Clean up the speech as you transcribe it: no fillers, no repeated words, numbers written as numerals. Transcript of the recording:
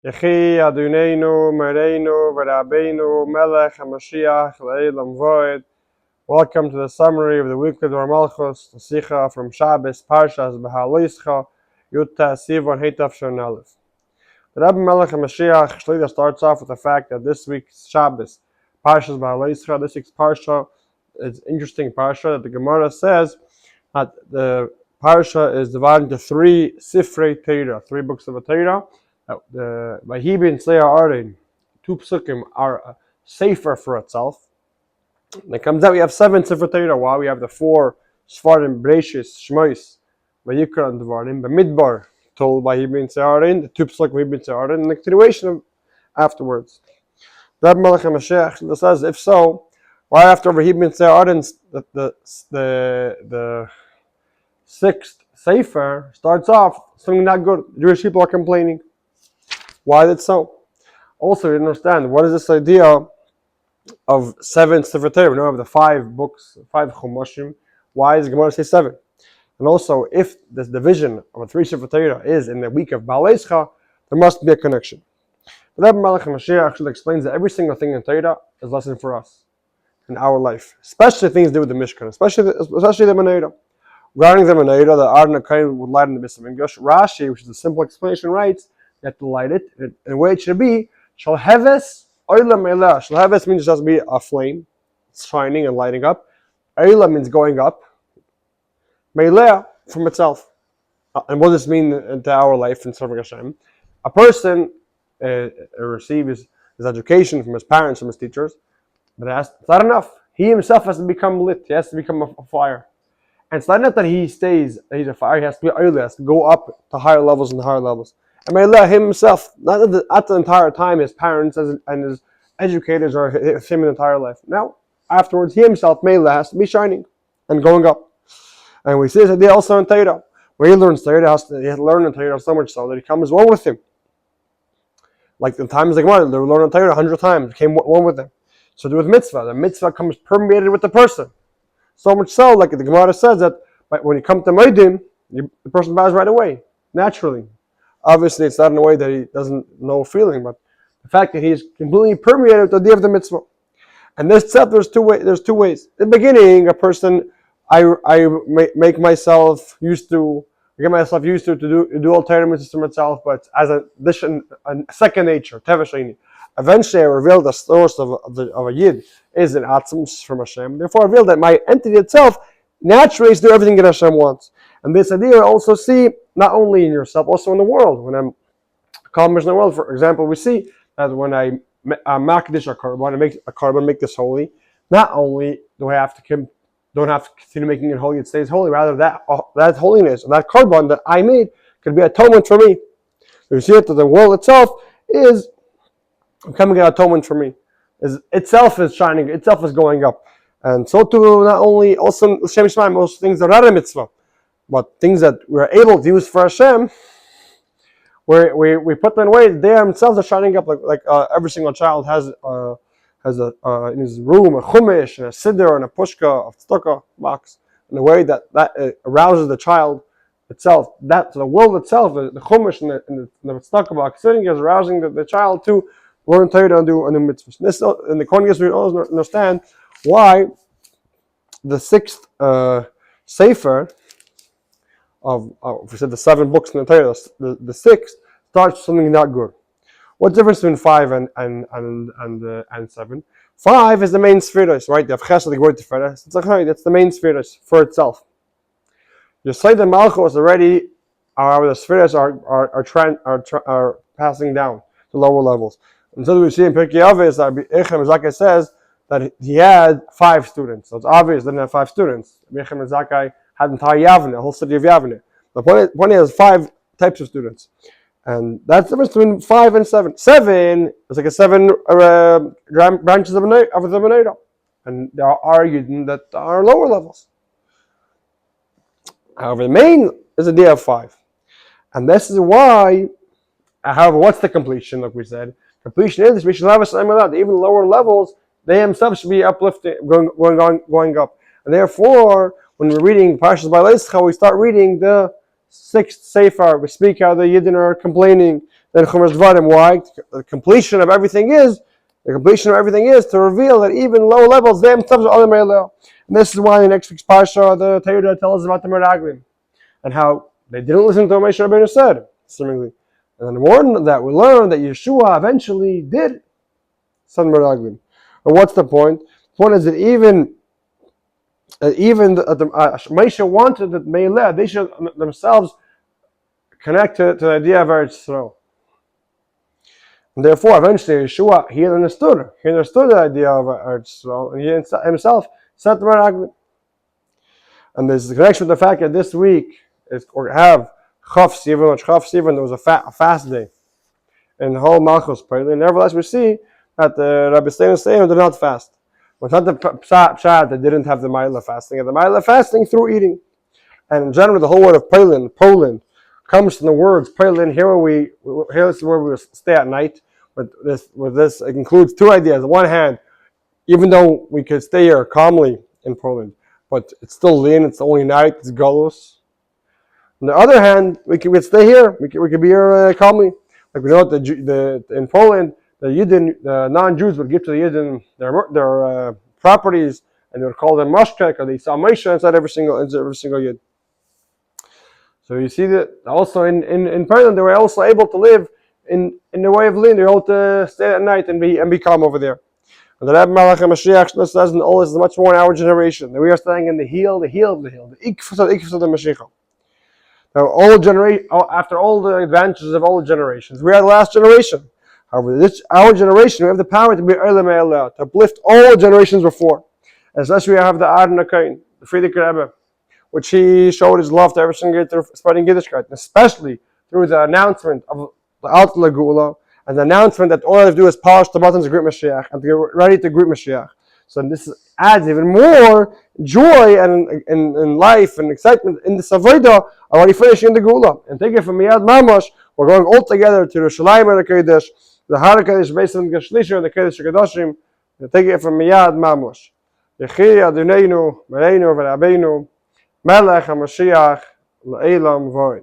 Adounenu, Mureno, ורבינו, מלך המשיח לעולם. Welcome to the summary of the weekly Dvar Malchus, the sicha from Shabbos, Parshas Bhaloscha, Yutta Sivan Aleph. The Rebbe Moshiach Shlit starts off with the fact that this week's Shabbos, Parshas Bhaloscha, this week's Parsha, is interesting Parsha that the Gemara says that the Parsha is divided into three sifrei Torah, three books of a Torah. By Hebin Arin, two psukim are safer for itself. And it comes out we have seven sifrei Torah. Why? We have the four Svarim, Breishis, Shmois, Vayikra, and Dvarim. The Midbar told by Hebin Arin, the two psukim Hebin Arin, and the continuation of afterwards. Rebbe King Moshiach Shlit says, if so, right after Hebin Arin, the sixth sefer starts off something not good. Jewish people are complaining. Why is it so? Also, you understand, what is this idea of seven Sefer Torah? We know of the five books, five Chumashim. Why does the Gemara say seven? And also, if this division of a three Sefer Torah is in the week of Bhaloscha, there must be a connection. The Rebbe King Moshiach actually explains that every single thing in Torah is a lesson for us in our life, especially things to do with the Mishkan, especially the Menorah. Regarding the Menorah, the Aaron Akayin would light in the Beis Hamikdash. Rashi, which is a simple explanation, writes you have to light it in the way it should be. Shalheves oila meila. Shalheves means it has to be a flame, it's shining and lighting up. Oila means going up. Meila from itself. And what does this mean into our life in serving Hashem? A person receives his education from his parents, from his teachers, but it's not enough. He himself has to become lit. He has to become a fire. And it's not enough that he's a fire. He has to be oila. He has to go up to higher levels and higher levels. And may Allah himself, not at the entire time, his parents and his educators are him his entire life. Now, afterwards, he himself, may Allah, has to be shining and going up. And we see this idea also in Torah. When he learns Torah, he has to learn in Torah so much so that he comes one with him. Like the times like one, they were learning Torah 100 times, became one with him. So do with mitzvah. The mitzvah comes permeated with the person. So much so, like the Gemara says, that when you come to Maidim, the person bows right away, naturally. Obviously, it's not in a way that he doesn't know feeling, but the fact that he's completely permeated with the idea of the mitzvah. And this step, there's two ways. In the beginning, a person, I make myself used to, get myself used to do all Torah mitzvahs from itself, but as a second nature, teva sheni. Eventually, I reveal the source of a yid is an atzmus from Hashem. Therefore, I reveal that my entity itself naturally is to do everything that Hashem wants. And this idea I also see not only in yourself, also in the world. When I'm accomplishing the world, for example, we see that when I makdish a carbon, I make a carbon, make this holy. Not only do I don't have to continue making it holy; it stays holy. Rather, that holiness, that carbon that I made, could be atonement for me. So you see that the world itself is becoming an atonement for me. Itself is shining, itself is going up, and so too not only also Shem Shemaim, most things that are a mitzvah. But things that we're able to use for Hashem, we put them away. They themselves are shining up like every single child has in his room a chumash and a siddur and a pushka of tzedakah box in a way that arouses the child itself. That the world itself, the chumash and the tzedakah box sitting is arousing the child to learn Torah and do a new mitzvah. This in the context we always understand why the sixth sefer. If we said the seven books in the Torah, the sixth starts something not good. What's the difference between 5 and 7? 5 is the main spheres, right? The Chesed, the word Tiferes. It's like that's the main spheres for itself. Dvar Malchus already, the spheres are passing down to lower levels. And so we see in Pirkei Avos that Echem Zakai says that he had 5 students. So it's obvious that he didn't have 5 students. Echem Zakai had entire Yavne, the whole city of Yavne. The point has 5 types of students. And that's the difference between 5 and 7. 7 is like 7 branches of the Menorah. And they are arguing that there are lower levels. However, the main is a day of 5. And this is why, however, what's the completion, like we said? Completion is, we should have a that even lower levels, they themselves should be uplifted, going up. And therefore, when we're reading Parshas Bhaloscha, we start reading the 6th Sefer. We speak how the Yidden are complaining than Chumash Dvarim. Why? The completion of everything is to reveal that even low levels themselves are Olam Meileh. And this is why in next week's Parsha the Torah tells us about the Meraglim and how they didn't listen to what Rebbe said, seemingly. And then more than that, we learn that Yeshua eventually did send Meraglim. And what's the point? The point is that even Moshe wanted that Meileh, they should themselves connect to the idea of Eretz Yisrael. And therefore, eventually, Yeshua, he understood the idea of Eretz Yisrael, and he himself sent the Meraglim. And there's a connection with the fact that this week we have Chav Sivan, there was a fast day in the whole Malchus prayer. Nevertheless, we see that the Rebbe King did not fast. It's not the Pshat that didn't have the Ma'ila fasting, and the Ma'ila fasting through eating. And in general, the whole word of Poland, comes from the words Poland. Here is where we stay at night. But this it includes two ideas. On one hand, even though we could stay here calmly in Poland, but it's still lean. It's only night. It's galus. On the other hand, we could stay here. We could be here calmly. Like we know that in Poland, the non-Jews would give to the Yidden their properties, and they would call them mashkek, or they saw Moshe inside every single Yid. So you see that also in Poland they were also able to live in the way of Lin. They were able to stay at night and be calm over there. And the Rebbe Malchus Moshiach Shlit says, and all this is much more in our generation. That we are staying in the heel of the ikfus of the Mashiach. Now, after all the advantages of all the generations, we are the last generation. However, our generation, we have the power to be Olam Meileh, to uplift all the generations before. And especially we have the Adonai, the Friedrich Rebbe, which he showed his love to every single Yid through spreading Yiddishkeit, especially through the announcement of the Alta Legula, and the announcement that all I have to do is polish the buttons to greet Mashiach and to get ready to greet Mashiach. So this adds even more joy and life and excitement in the Savoida already finishing the Gula. And take it from Miyad Mamash, we're going all together to the Shalom Dovber Baruch, the Harakedesh based on the Gashlisha and the Kedesh Kedoshim. Take it from Miyad Mamash. Yechi Adonenu, Moreno, ורבינו, מלך המשיח, לעולם ועד.